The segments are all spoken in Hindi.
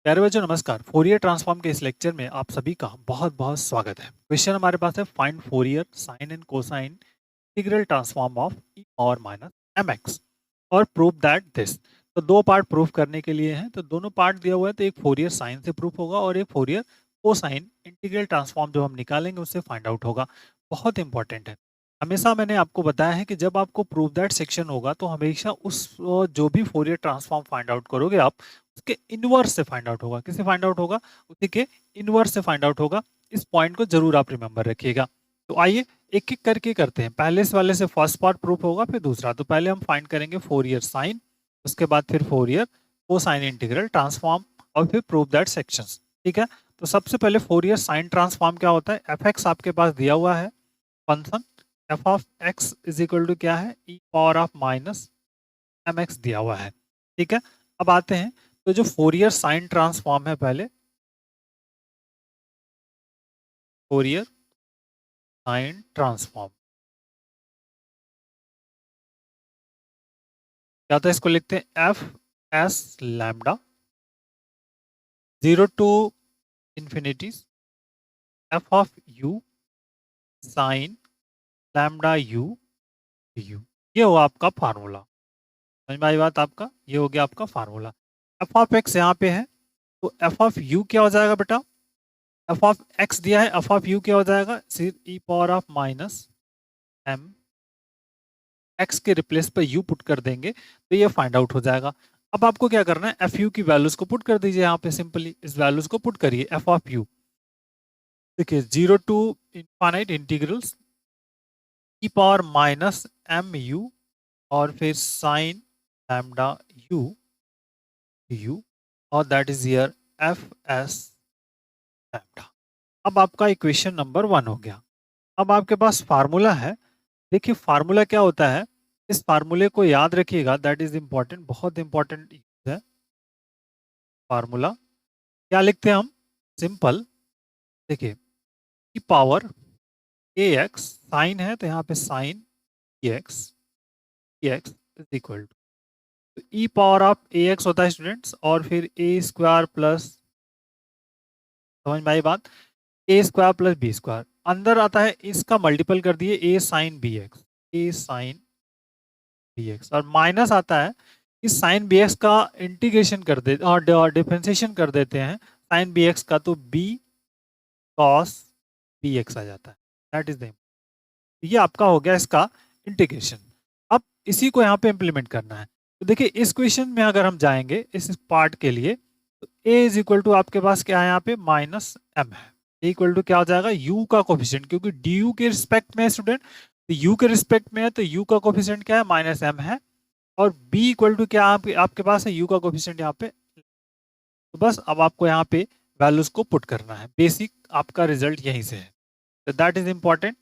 प्यारे बच्चों नमस्कार। फोरियर ट्रांसफॉर्म के इस लेक्चर में आप सभी का बहुत बहुत स्वागत है। क्वेश्चन हमारे पास है find Fourier sine and cosine integral transform of e और माइनस एम एक्स और प्रूव दैट दिस। तो दो पार्ट प्रूफ करने के लिए हैं, तो दोनों पार्ट दिया हुआ है, तो एक फोरियर साइन से प्रूफ होगा और एक फोरियर कोसाइन इंटीग्रल ट्रांसफॉर्म जो हम निकालेंगे उससे फाइंड आउट होगा। बहुत इंपॉर्टेंट है। हमेशा मैंने आपको बताया है कि जब आपको प्रूव दैट सेक्शन होगा तो हमेशा उस जो भी फोरियर ट्रांसफॉर्म फाइंड आउट करोगे आप उसके इनवर्स से फाइंड आउट होगा। किससे फाइंड आउट होगा? उसी के इनवर्स से फाइंड आउट होगा। इस पॉइंट को जरूर आप रिमेंबर रखिएगा। तो आइए एक एक करके करते हैं। पहले से वाले से फर्स्ट पार्ट प्रूफ होगा फिर दूसरा। तो पहले हम फाइंड करेंगे फोरियर साइन, उसके बाद फिर फोरियर कोसाइन इंटीग्रल ट्रांसफॉर्म और फिर प्रूव दैट सेक्शंस। ठीक है। तो सबसे पहले फोरियर साइन ट्रांसफॉर्म क्या होता है? एफ एक्स आपके पास दिया हुआ है function, f of x is equal to क्या है? E power of minus m x दिया हुआ है। ठीक है। अब आते हैं, तो जो फोरियर साइन ट्रांसफॉर्म है, पहले फोरियर साइन ट्रांसफॉर्म क्या होता है? इसको लिखते हैं F S lambda zero to infinity F of U sine lambda you you. ये हुआ आपका फार्मूला। समझ में आई बात? आपका ये हो गया आपका फार्मूला। एफ ऑफ एक्स यहाँ पे है, तो एफ ऑफ यू क्या हो जाएगा बेटा? एफ ऑफ एक्स दिया है, एफ ऑफ यू क्या हो जाएगा? सिर्फ e power of minus m x के रिप्लेस पर यू पुट कर देंगे तो ये फाइंड आउट हो जाएगा। अब आपको क्या करना है? एफ यू की वैल्यूज को पुट कर दीजिए यहाँ पे। सिंपली इस वैल्यूज को पुट करिए। एफ ऑफ यू देखिए zero to infinite integrals e power minus m u और फिर साइन लैम्डा यू यू और that is here F S lambda. अब आपका इक्वेशन नंबर 1 हो गया। अब आपके पास फार्मूला है। देखिए फार्मूला क्या होता है, इस फार्मूले को याद रखिएगा। दैट इज इंपॉर्टेंट, बहुत इंपॉर्टेंट है फार्मूला। क्या लिखते हैं हम? सिंपल देखिए e power a x sine है तो यहाँ पे sine a x is equal to e power of a x होता है स्टूडेंट्स, और फिर ए स्क्वायर प्लस, समझ में आई बात? ए स्क्वायर प्लस बी स्क्वायर अंदर आता है, इसका मल्टीपल कर दिए ए साइन बी एक्स, ए साइन बी एक्स, और माइनस आता है इस साइन बी एक्स का इंटीग्रेशन कर दे और डिफरेंशिएशन कर देते हैं साइन बी एक्स का, तो बी कॉस बी एक्स आ जाता है। दैट इज द, ये आपका हो गया इसका इंटीग्रेशन। अब इसी को यहाँ पे इम्प्लीमेंट करना है। तो देखिए इस क्वेश्चन में अगर हम जाएंगे इस पार्ट के लिए, तो ए इज इक्वल टू आपके पास क्या है यहाँ पे? माइनस एम है। इक्वल टू क्या हो जाएगा? यू का कोफिशिएंट, क्योंकि डी यू के रिस्पेक्ट में है स्टूडेंट, तो यू के रिस्पेक्ट में है तो यू का कोफिशिएंट क्या है? माइनस एम है। और बी इक्वल टू क्या आपके पास है? यू का कोफिशिएंट यहाँ पे। तो बस अब आपको यहाँ पे वैल्यूज को पुट करना है। बेसिक आपका रिजल्ट यहीं से है। तो that is important.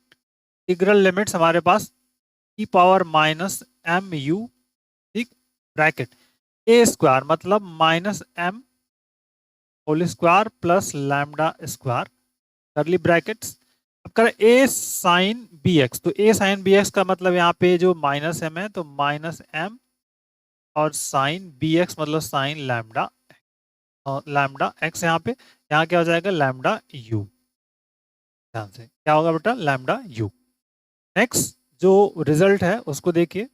Integral limits हमारे पास e power minus m u, ठीक, ब्रैकेट ए स्क्वायर मतलब minus m whole square plus lambda square curly brackets. अब कर ए साइन बी एक्स, तो ए साइन बी एक्स का मतलब यहाँ पे जो माइनस एम है तो माइनस एम, और साइन बी एक्स मतलब साइन लैम्डा, और लैम्डा एक्स यहाँ पे, यहाँ क्या हो जाएगा? Lambda you. ध्यान से क्या होगा बेटा? Lambda you. नेक्स्ट जो रिजल्ट है उसको देखिए,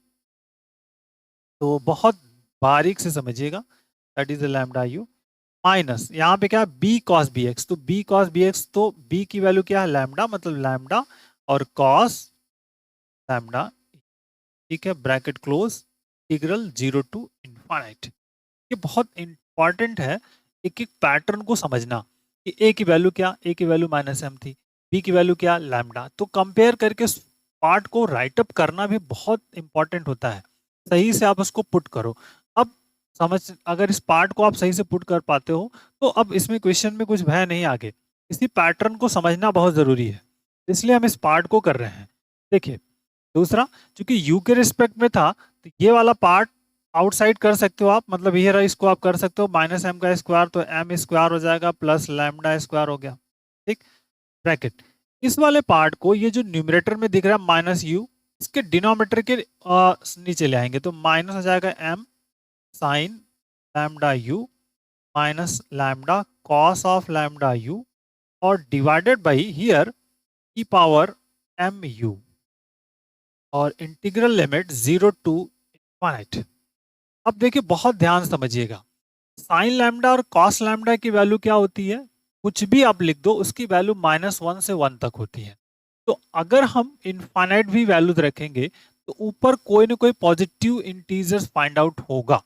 तो बहुत बारीक से समझिएगा। That is lambda u minus यहाँ पे क्या है? बी कॉस बी एक्स, तो बी कॉस बी एक्स, तो बी की वैल्यू क्या है? लैम्डा, मतलब लैम्डा और कॉस लैम्डा, ठीक है, bracket close, integral zero to infinite. ये बहुत इंपॉर्टेंट है एक एक पैटर्न को समझना कि ए की वैल्यू क्या? ए की वैल्यू माइनस एम थी, बी की वैल्यू क्या? लैम्डा। तो कंपेयर करके पार्ट को राइट अप करना भी बहुत इंपॉर्टेंट होता है। सही से आप उसको पुट करो। अब समझ, अगर इस पार्ट को आप सही से पुट कर पाते हो तो अब इसमें क्वेश्चन में कुछ भय नहीं आगे। इसी पैटर्न को समझना बहुत जरूरी है, इसलिए हम इस पार्ट को कर रहे हैं। देखिए दूसरा, क्योंकि यू के रिस्पेक्ट में था तो ये वाला पार्ट आउटसाइड कर सकते हो आप, मतलब ये रहा, इसको आप कर सकते हो माइनस एम का स्क्वायर, तो एम स्क्वायर हो जाएगा प्लस लैम्डा स्क्वायर हो गया, ठीक, ब्रैकेट। इस वाले पार्ट को, ये जो न्यूमरेटर में दिख रहा है माइनस यू, इसके डिनोमिनेटर के नीचे ले आएंगे तो माइनस हो जाएगा m sine lambda u minus lambda cos of lambda u और divided by here e power m u और इंटीग्रल लिमिट 0 टू इनफाइनाइट। अब देखिए बहुत ध्यान से समझिएगा, साइन लैम्डा और कॉस लैम्डा की वैल्यू क्या होती है, कुछ भी आप लिख दो उसकी वैल्यू -1 से 1 तक होती है। तो अगर हम इनफाइनाइट भी वैल्यूज रखेंगे तो ऊपर कोई ना कोई पॉजिटिव इंटीजर्स फाइंड आउट होगा,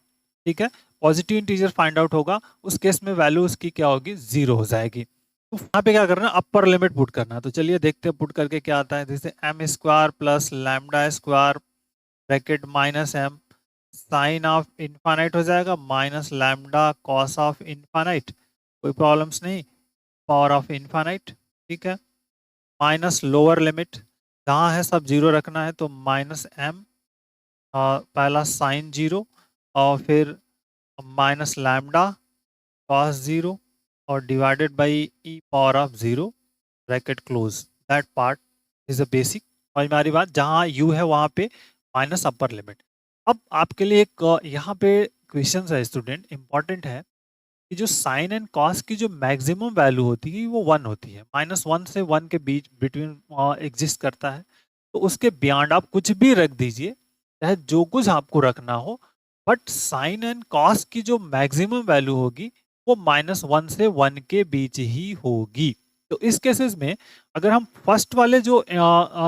ठीक है, पॉजिटिव इंटीजर फाइंड आउट होगा, उस केस में वैल्यू उसकी क्या होगी, 0 हो जाएगी। तो यहाँ पे क्या करना है, अपर लिमिट पुट करना है। तो चलिए देखते हैं पुट करके क्या आता है। जैसे m square plus lambda square bracket minus m sine of infinite हो जाएगा minus lambda cos of infinite, कोई प्रॉब्लम्स नहीं, पावर ऑफ इनफाइनाइट, ठीक है, माइनस लोअर लिमिट जहाँ है सब 0 रखना है, तो माइनस एम पहला साइन 0 और फिर माइनस लैम्डा कॉस 0 और divided by E power of 0 bracket close. That part is a basic. और हमारी बात जहाँ यू है वहाँ पे माइनस अपर लिमिट। अब आपके लिए एक यहाँ पे क्वेश्चन है स्टूडेंट, इंपॉर्टेंट है कि जो साइन एंड कॉस की जो मैक्सिमम वैल्यू होती है वो 1 होती है, -1 से 1 के बीच बिटवीन एग्जिस्ट करता है। तो उसके बियॉन्ड आप कुछ भी रख दीजिए, चाहे जो कुछ आपको रखना हो, बट साइन एंड कॉस की जो मैक्सिमम वैल्यू होगी वो -1 से 1 के बीच ही होगी। तो इस केसेस में अगर हम फर्स्ट वाले जो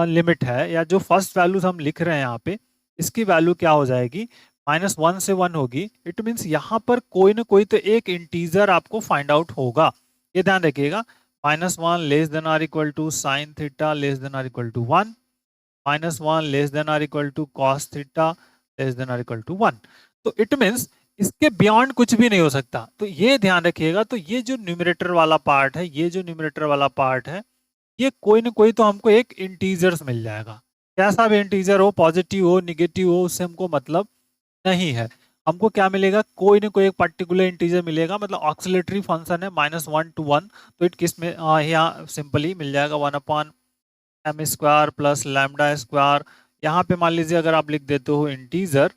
लिमिट है या जो फर्स्ट वैल्यूज हम लिख रहे हैं यहाँ पे, इसकी वैल्यू क्या हो जाएगी, -1 से 1 होगी। इट मीन्स यहाँ पर कोई ना कोई तो एक इंटीजर आपको फाइंड आउट होगा, ये ध्यान रखिएगा। -1 less than or equal to sine theta less than or equal to 1, -1 less than or equal to cos theta less than or equal to 1। तो इट मीन्स इसके बियॉन्ड कुछ भी नहीं हो सकता, तो ये ध्यान रखिएगा। तो ये जो न्यूमरेटर वाला पार्ट है, ये जो न्यूमरेटर वाला पार्ट है, ये कोई ना कोई तो हमको एक इंटीजर्स मिल जाएगा, कैसा भी इंटीजर हो, पॉजिटिव हो निगेटिव हो, उससे हमको मतलब नहीं है। हमको क्या मिलेगा, कोई ना कोई एक पर्टिकुलर इंटीजर मिलेगा, मतलब ऑक्सिलेटरी फंक्शन है -1 to 1, तो इट किस में यहाँ सिंपली मिल जाएगा 1/m square plus lambda square. यहाँ पे मान लीजिए अगर आप लिख देते हो integer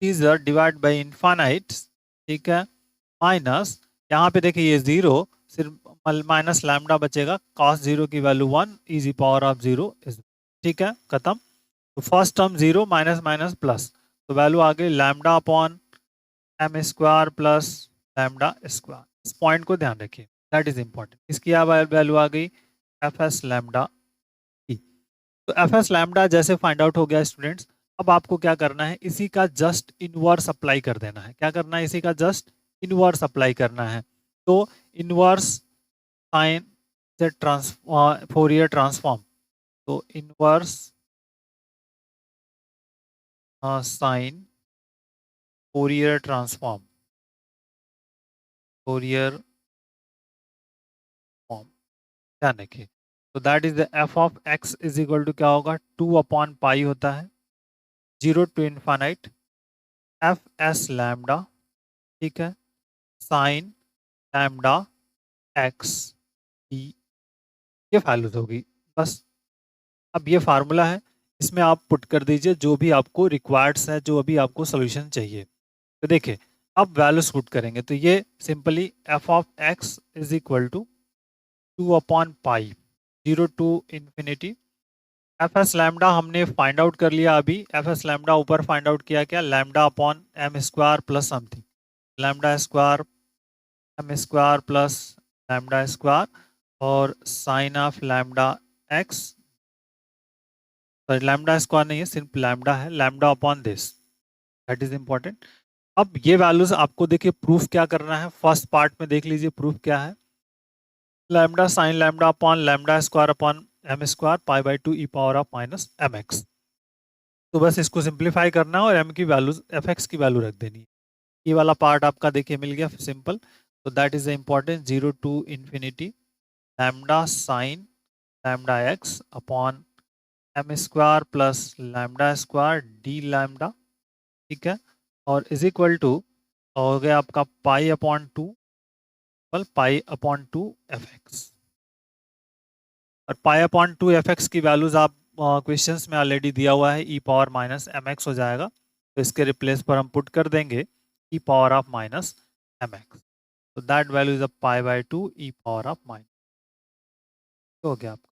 integer divide by infinite, ठीक है, माइनस यहाँ पे देखिए ये 0, सिर्फ माइनस लैम्डा बचेगा, कॉस 0 की value 1 is e power of 0 is, ठीक है, खत्म। तो first term 0 minus minus plus, तो वैल्यू आ गई lambda upon m square plus lambda square. इस पॉइंट को ध्यान रखिए, दैट इज इंपॉर्टेंट। इसकी वैल्यू आ गई एफ एस लैम्डा ई। तो एफ एस लैम्डा जैसे फाइंड आउट हो गया स्टूडेंट्स, अब आपको क्या करना है, इसी का जस्ट इनवर्स अप्लाई कर देना है। क्या करना है, इसी का जस्ट इनवर्स अप्लाई करना है। तो इनवर्स साइन से फोरियर ट्रांसफॉर्म, तो inverse sine Fourier transform, Fourier form, ध्यान रखिए। तो that is the f of x is equal to क्या होगा, 2/पाई होता है 0 to infinite F S lambda, ठीक है, साइन लैम्डा एक्स ई, ये वैल्यूज होगी बस। अब ये फार्मूला है, इसमें आप पुट कर दीजिए जो भी आपको रिक्वायर्ड्स है, जो अभी आपको सोल्यूशन चाहिए। तो देखिए अब वैल्यूज पुट करेंगे, तो ये simply f of x is equal to 2/पाई 0 to infinity f S lambda हमने फाइंड आउट कर लिया अभी। एफ एस लैम्डा ऊपर फाइंड आउट किया, क्या, lambda upon m square plus something, lambda square m square plus lambda square और sine of lambda x, sorry lambda square नहीं है, सिर्फ लैम्डा है, lambda upon this, that is important. अब ये वैल्यूज आपको देखिए प्रूफ क्या करना है, फर्स्ट पार्ट में देख लीजिए प्रूफ क्या है, lambda sine lambda upon lambda square upon m square π/2 e power of minus m x. तो बस इसको सिंप्लीफाई करना है और एम की वैल्यू एफ एक्स की वैल्यू रख देनी है। ये वाला पार्ट आपका देखिए मिल गया सिंपल। तो that is the important 0 to infinity lambda sine lambda x upon m square plus lambda square d lambda, ठीक है, और इज इक्वल टू हो गया आपका π/2 एफ एक्स। और π/2 एफ एक्स की वैल्यूज आप क्वेश्चंस में ऑलरेडी दिया हुआ है, e power minus m x हो जाएगा। तो इसके रिप्लेस पर हम पुट कर देंगे e power of minus mx। तो that value is a pi by 2 e power of minus. हो गया आपका।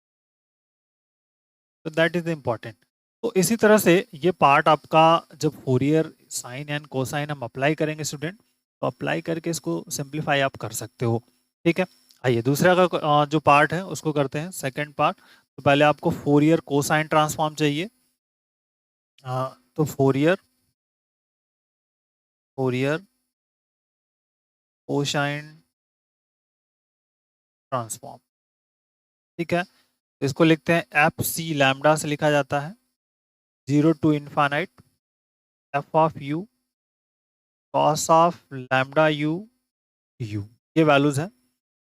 तो दैट इज इम्पॉर्टेंट। तो इसी तरह से ये पार्ट आपका जब फोरियर साइन एंड कोसाइन हम अप्लाई करेंगे स्टूडेंट, तो अप्लाई करके इसको सिंप्लीफाई आप कर सकते हो। ठीक है, आइए दूसरा का जो पार्ट है उसको करते हैं, सेकंड पार्ट। तो पहले आपको फोरियर कोसाइन ट्रांसफॉर्म चाहिए। तो फोरियर फोरियर कोसाइन ट्रांसफॉर्म। ठीक है, तो इसको लिखते हैं एफ सी लैम्डा से लिखा जाता है, 0 to infinite f of u cos of lambda you you, ये वैल्यूज हैं।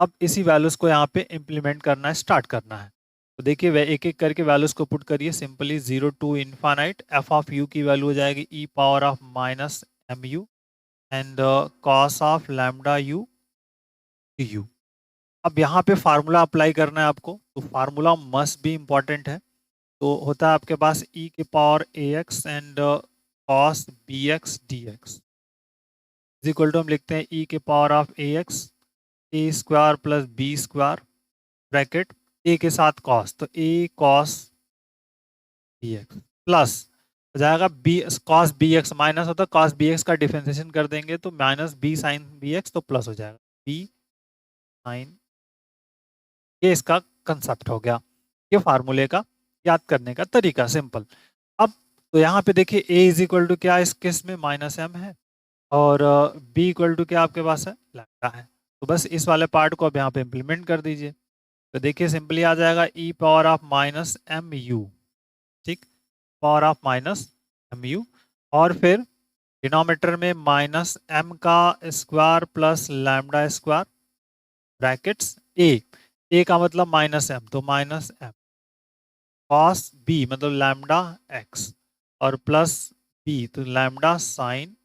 अब इसी वैल्यूज को यहाँ पे इम्प्लीमेंट करना है, स्टार्ट करना है। तो देखिए वे एक एक करके वैल्यूज को पुट करिए simply. 0 to infinite f of u की वैल्यू हो जाएगी e power of minus m u and cos of lambda you u. अब यहाँ पे फार्मूला अप्लाई करना है आपको, तो फार्मूला मस्ट भी इम्पॉर्टेंट है। तो होता है आपके पास ई के power a x and cos b x d x is equal to, हम लिखते हैं ई के power of a x a square plus b square bracket a के साथ कॉस, तो a cos b x plus हो जाएगा b cos b x, minus होता है कॉस बी एक्स का डिफरेंशिएशन कर देंगे तो minus b sine b x, तो प्लस हो जाएगा बी साइन। ये इसका कंसेप्ट हो गया, ये फार्मूले का याद करने का तरीका सिंपल। अब तो यहाँ पे देखिए a इज इक्वल टू क्या इस केस में माइनस एम है, और b इक्वल टू क्या आपके पास है लैम्डा है। तो बस इस वाले पार्ट को अब यहाँ पे इम्प्लीमेंट कर दीजिए। तो देखिए सिंपली आ जाएगा e power of minus m u, ठीक, power of minus m u, और फिर डिनोमिनेटर में माइनस एम का square plus lambda square brackets a का मतलब माइनस एम, तो माइनस एम कॉस बी मतलब लैम्डा एक्स, और प्लस बी तो लैम्डा साइन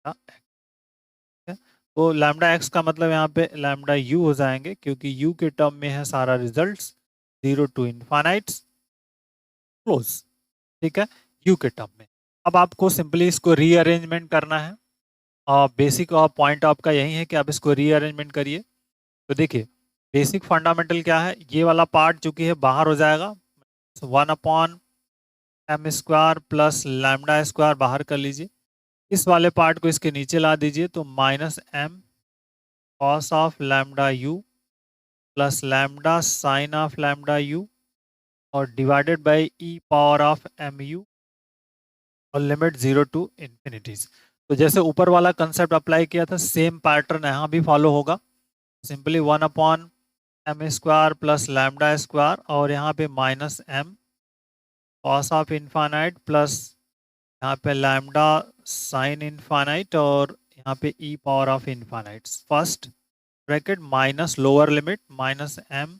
एक्स। तो लैम्डा एक्स का मतलब यहाँ पे लैम्डा यू हो जाएंगे, क्योंकि यू के टर्म में है सारा रिजल्ट्स, 0 टू इन्फानाइट क्लोज। ठीक है, यू के टर्म में। अब आपको सिंपली इसको रीअरेंजमेंट करना है, और बेसिक पॉइंट आपका यही है कि आप इसको रीअरेंजमेंट करिए। तो देखिए बेसिक फंडामेंटल क्या है, ये वाला पार्ट चूंकि है बाहर हो जाएगा, 1/m² प्लस लैम्डा स्क्वायर बाहर कर लीजिए। इस वाले पार्ट को इसके नीचे ला दीजिए, तो minus m cos of lambda u plus lambda sine of lambda u और divided by e power of m u और लिमिट 0 टू इन्फिनिटीज। तो जैसे ऊपर वाला कंसेप्ट अप्लाई किया था, सेम पैटर्न यहाँ भी फॉलो होगा। Simply 1/m² plus lambda square, और यहाँ पे minus m cos of infinite plus यहाँ पे लैम्डा साइन इन्फानाइट, और यहाँ पे e power of infinite first bracket minus lower limit minus m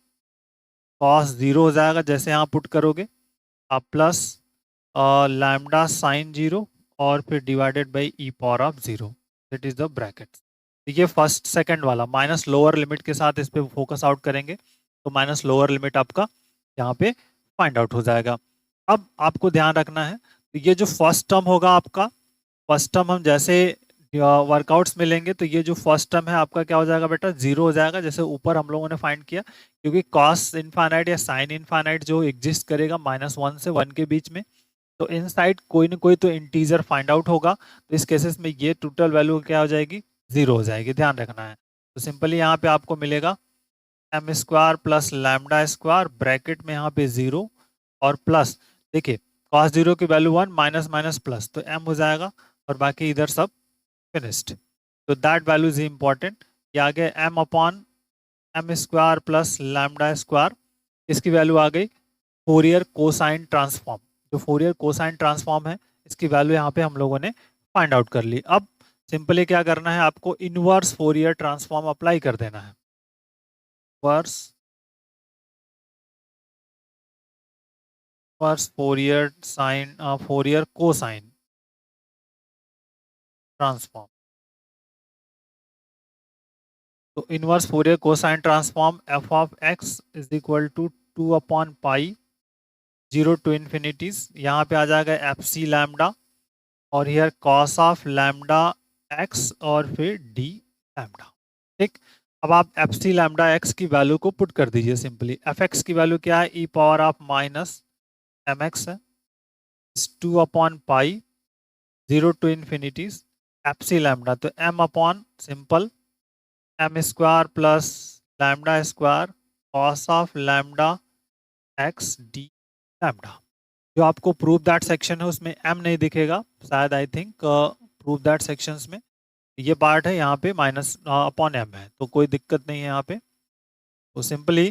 cos 0 हो जाएगा जैसे यहाँ पुट करोगे आप, प्लस लैम्डा साइन 0 और फिर divided by E power of 0, that is the bracket. ये फर्स्ट सेकंड वाला माइनस लोअर लिमिट के साथ इस पे फोकस आउट करेंगे, तो माइनस लोअर लिमिट आपका यहाँ पे फाइंड आउट हो जाएगा। अब आपको ध्यान रखना है, तो ये जो फर्स्ट टर्म होगा आपका, फर्स्ट टर्म हम जैसे वर्कआउट्स में लेंगे, तो ये जो फर्स्ट टर्म है आपका क्या हो जाएगा बेटा, 0 हो जाएगा, जैसे ऊपर हम लोगों ने फाइंड किया। क्योंकि कॉस इनफाइनाइट या साइन इनफाइनाइट जो एग्जिस्ट करेगा -1 से 1 के बीच में, तो इनसाइड कोई ना कोई तो इंटीजर फाइंड आउट होगा। तो इस केसेस में ये टोटल वैल्यू क्या हो जाएगी, 0 हो जाएगी, ध्यान रखना है। तो सिंपली यहाँ पे आपको मिलेगा m² plus lambda square bracket में यहाँ पे 0 और प्लस, देखिए cos 0 की वैल्यू 1 माइनस माइनस प्लस, तो m हो जाएगा और बाकी इधर सब फिनिश्ड। तो दैट वैल्यू इज इंपॉर्टेंट। ये आ गया m/m² प्लस लैम्डा स्क्वायर, इसकी वैल्यू आ गई फोरियर कोसाइन ट्रांसफॉर्म। जो फोरियर कोसाइन ट्रांसफॉर्म है इसकी वैल्यू यहाँ पे हम लोगों ने फाइंड आउट कर ली। अब सिंपली क्या करना है, आपको इनवर्स फोरियर ट्रांसफॉर्म अप्लाई कर देना है। Verse Fourier sine Fourier cosine transform. तो inverse Fourier cosine transform f of x is equal to 2/पाई 0 टू इन्फिनिटीज, यहाँ पे आ जाएगा एफ सी लैम्डा और here cos of lambda x और फिर डी लैम्डा। ठीक, अब आप एफ सी लैम्डा एक्स की वैल्यू को पुट कर दीजिए सिंपली। एफ एक्स की वैल्यू क्या है, e power of minus m x है, 2/पाई 0 to infinity f c lambda, तो m upon simple m square plus lambda square cos of lambda x d lambda. जो आपको प्रूव दैट सेक्शन है उसमें एम नहीं दिखेगा शायद, I think prove that sections में ये पार्ट है, यहाँ पे माइनस अपॉन एम है, तो कोई दिक्कत नहीं है यहाँ पे। तो सिंपली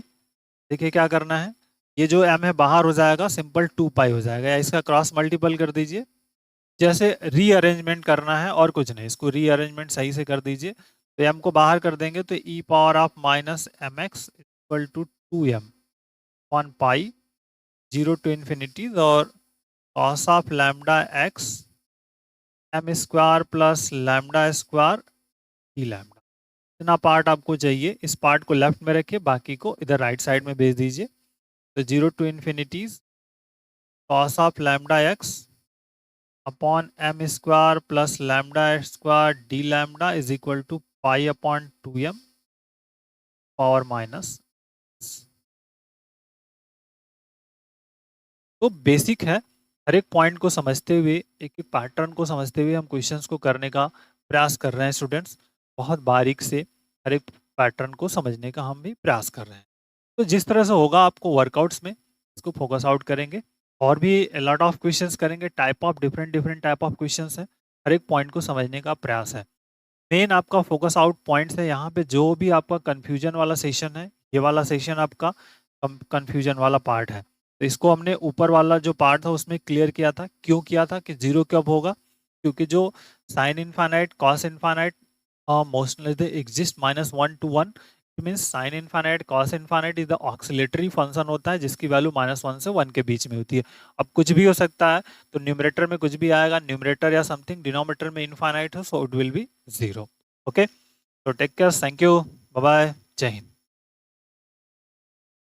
देखिए क्या करना है, ये जो एम है बाहर हो जाएगा, सिंपल 2 पाई हो जाएगा, या इसका क्रॉस मल्टीपल कर दीजिए। जैसे रीअरेंजमेंट करना है और कुछ नहीं, इसको रीअरेंजमेंट सही से कर दीजिए। तो एम को बाहर कर देंगे तो e power of minus m x equal to 2m 1 pi 0 to infinity और cos of lambda x m square plus lambda square d lambda. इतना पार्ट आपको चाहिए, इस पार्ट को लेफ्ट में रखिए, बाकी को इधर राइट साइड में भेज दीजिए। तो 0 to infinities cos of lambda x upon m square plus lambda square d lambda is equal to pi upon 2m power minus. तो बेसिक है, हर एक पॉइंट को समझते हुए, एक एक पैटर्न को समझते हुए हम क्वेश्चंस को करने का प्रयास कर रहे हैं स्टूडेंट्स। बहुत बारीक से हर एक पैटर्न को समझने का हम भी प्रयास कर रहे हैं। तो जिस तरह से होगा आपको वर्कआउट्स में इसको फोकस आउट करेंगे, और भी लॉट ऑफ क्वेश्चंस करेंगे, type of different different type of questions है, हर एक पॉइंट को समझने का प्रयास है। मेन आपका फोकस आउट पॉइंट्स है यहाँ पे, जो भी आपका कंफ्यूजन वाला सेशन है, ये वाला सेशन आपका कंफ्यूजन वाला पार्ट है। तो इसको हमने ऊपर वाला जो पार्ट था उसमें क्लियर किया था, क्यों किया था कि जीरो कब होगा, क्योंकि जो sine infinite cos infinite mostly they exist -1 to 1, means sine infinite cos infinite is the oscillatory function होता है जिसकी वैल्यू -1 से 1 के बीच में होती है। अब कुछ भी हो सकता है, तो न्यूमरेटर में कुछ भी आएगा, न्यूमरेटर या समथिंग, डिनोमिनेटर में इनफाइनाइट हो, so it will be 0। Okay, तो take care, thank you, bye bye, जय हिंद।